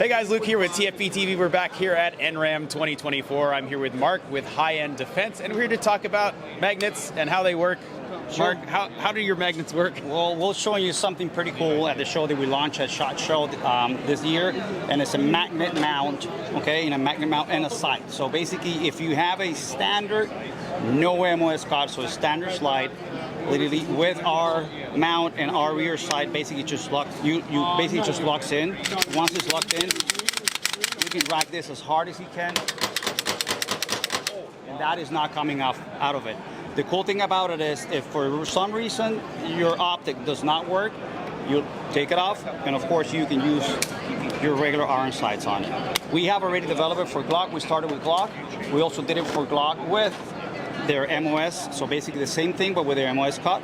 Hey guys, Luke here with TFBTV. We're back here at NRAAM 2024. I'm here with Mark with High End Defense, and we're here to talk about magnets and how they work. Sure. Mark, how do your magnets work? Well, we'll show you something pretty cool at the show that we launched at SHOT Show this year, and it's a magnet mount, okay, and a magnet mount and a sight. So basically, if you have a standard, no MOS card, so a standard slide, literally with our mount and our rear sight, basically just locks. You basically just locks in. Once it's locked in, you can drag this as hard as you can, and that is not coming out of it. The cool thing about it is, if for some reason your optic does not work, you take it off, and of course you can use your regular iron sights on it. We have already developed it for Glock. We started with Glock. We also did it for Glock with their MOS, so basically the same thing but with their MOS cut.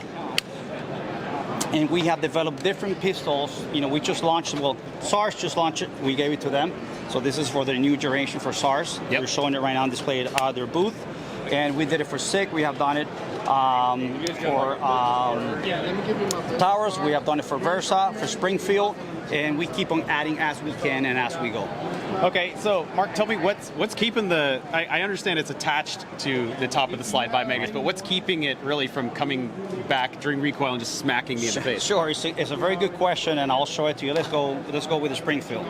And we have developed different pistols. You know, we just launched, well, SARS just launched it. We gave it to them. So this is for the new generation for SARS. Yep. We're showing it right now on display at their booth. And we did it for SIG. We have done it for Towers. We have done it for Versa, for Springfield. And we keep on adding as we can and as we go. Okay, so Mark, tell me what's keeping the, I understand it's attached to the top of the slide by magnets, but what's keeping it really from coming back during recoil and just smacking me in the face? Sure, it's a very good question, and I'll show it to you. Let's go with the Springfield.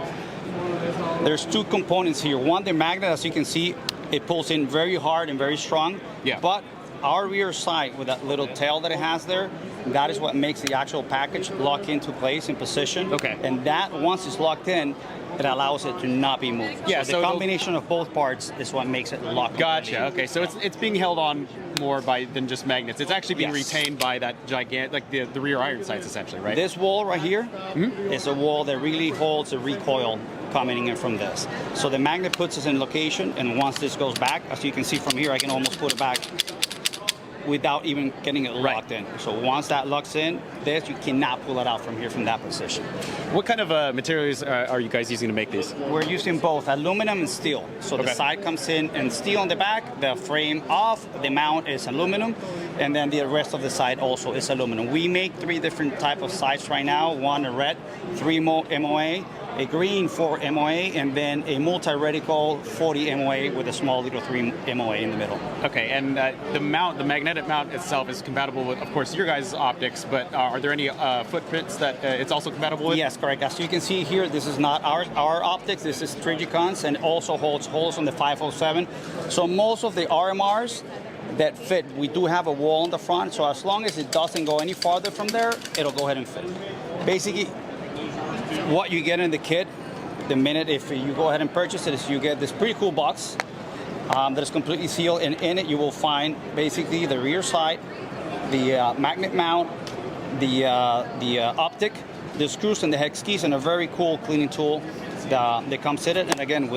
There's two components here. One, the magnet, as you can see, it pulls in very hard and very strong. Yeah. But our rear sight, with that little tail that it has there, that is what makes the actual package lock into place in position. Okay. And that, once it's locked in, it allows it to not be moved. Yeah, so the combination of both parts is what makes it lock. Gotcha. Okay, so it's being held on more than just magnets. It's actually being Yes. retained by that gigantic, like the rear iron sights, essentially, right? This wall right here is a wall that really holds the recoil coming in from this. So the magnet puts us in location, and once this goes back, as you can see from here, I can almost put it back without even getting it locked in. So once that locks in, you cannot pull it out from here from that position. What kind of materials are you guys using to make these? We're using both aluminum and steel. So the side comes in and steel on the back, the frame off, the mount is aluminum, and then the rest of the side also is aluminum. We make 3 different types of sights right now. One, a red, 3 MOA, a green 4 MOA, and then a multi-reticle 40 MOA with a small little 3 MOA in the middle. Okay, and the mount, the magnetic mount itself is compatible with, of course, your guys' optics, but are there any footprints that it's also compatible with? Yes, correct. As you can see here, this is not our optics, this is Trigicon's, and also holds holes on the 507. So most of the RMRs that fit, we do have a wall on the front, so as long as it doesn't go any farther from there, it'll go ahead and fit. Basically, what you get in the kit, the minute if you go ahead and purchase it, is you get this pretty cool box that is completely sealed, and in it you will find basically the rear sight, the magnet mount, the optic, the screws and the hex keys, and a very cool cleaning tool that comes in it. And again,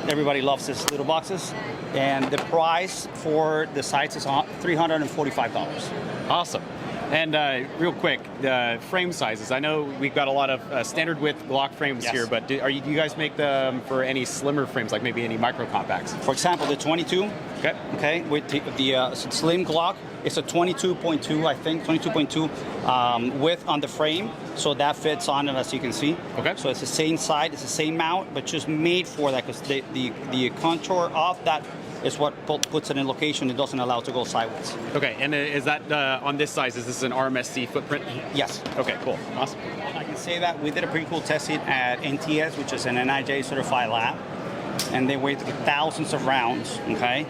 everybody loves these little boxes. And the price for the sights is $345. Awesome. And real quick, the frame sizes. I know we've got a lot of standard width Glock frames here, but do you guys make them for any slimmer frames, like maybe any micro compacts? For example, the 22. Okay. With the slim Glock, it's a 22.2, I think, 22.2 width on the frame, so that fits on it, as you can see. Okay. So it's the same side, it's the same mount, but just made for that, because the contour of that is what puts it in location. It doesn't allow it to go sideways. Okay, and is that on this size, is this an RMSC footprint? Yes. Okay, cool, awesome. I can say that we did a pretty cool testing at NTS, which is an NIJ certified lab, and they went through thousands of rounds, okay,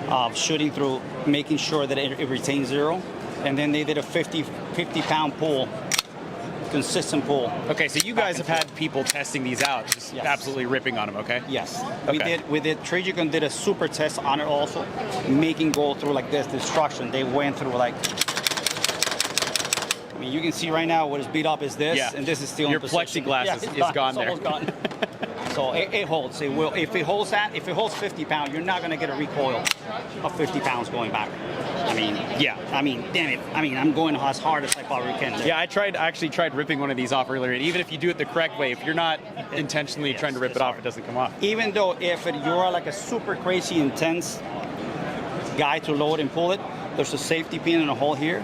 of shooting through, making sure that it retains zero, and then they did a 50-pound pull, consistent pull. Okay, so you guys have had people testing these out, just absolutely ripping on them, okay? Yes. Okay. We did, Trigicon did a super test on it also, making go through like this destruction. They went through like, I mean, you can see right now what is beat up is this, and this is still your in position. plexiglass is gone there. It's almost gone. So it holds. It will. If it holds 50 pounds, you're not going to get a recoil of 50 pounds going back. I mean, damn it. I mean, I'm going as hard as I probably can. Yeah, I actually tried ripping one of these off earlier, and even if you do it the correct way, if you're not intentionally trying to rip it off, it doesn't come off. Even though you're like a super crazy intense guy to load and pull it, there's a safety pin in a hole here,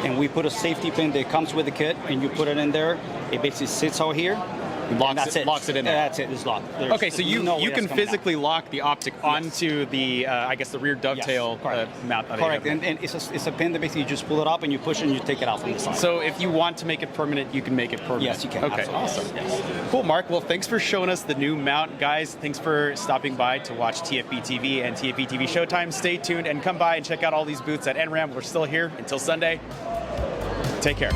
and we put a safety pin that comes with the kit, and you put it in there. It basically sits out here, That's it. Locks it in there. That's it. It's locked. Okay, so you can physically lock the optic onto the I guess the rear dovetail mount. Correct, and it's a pin that basically you just pull it up and you push it and you take it out from the side. So if you want to make it permanent, you can make it permanent. Yes, you can. Okay, Absolutely. awesome. Yes. Cool, Mark. Well, thanks for showing us the new mount, guys. Thanks for stopping by to watch TFBTV and TFBTV Showtime. Stay tuned and come by and check out all these booths at NRAAM. We're still here until Sunday. Take care.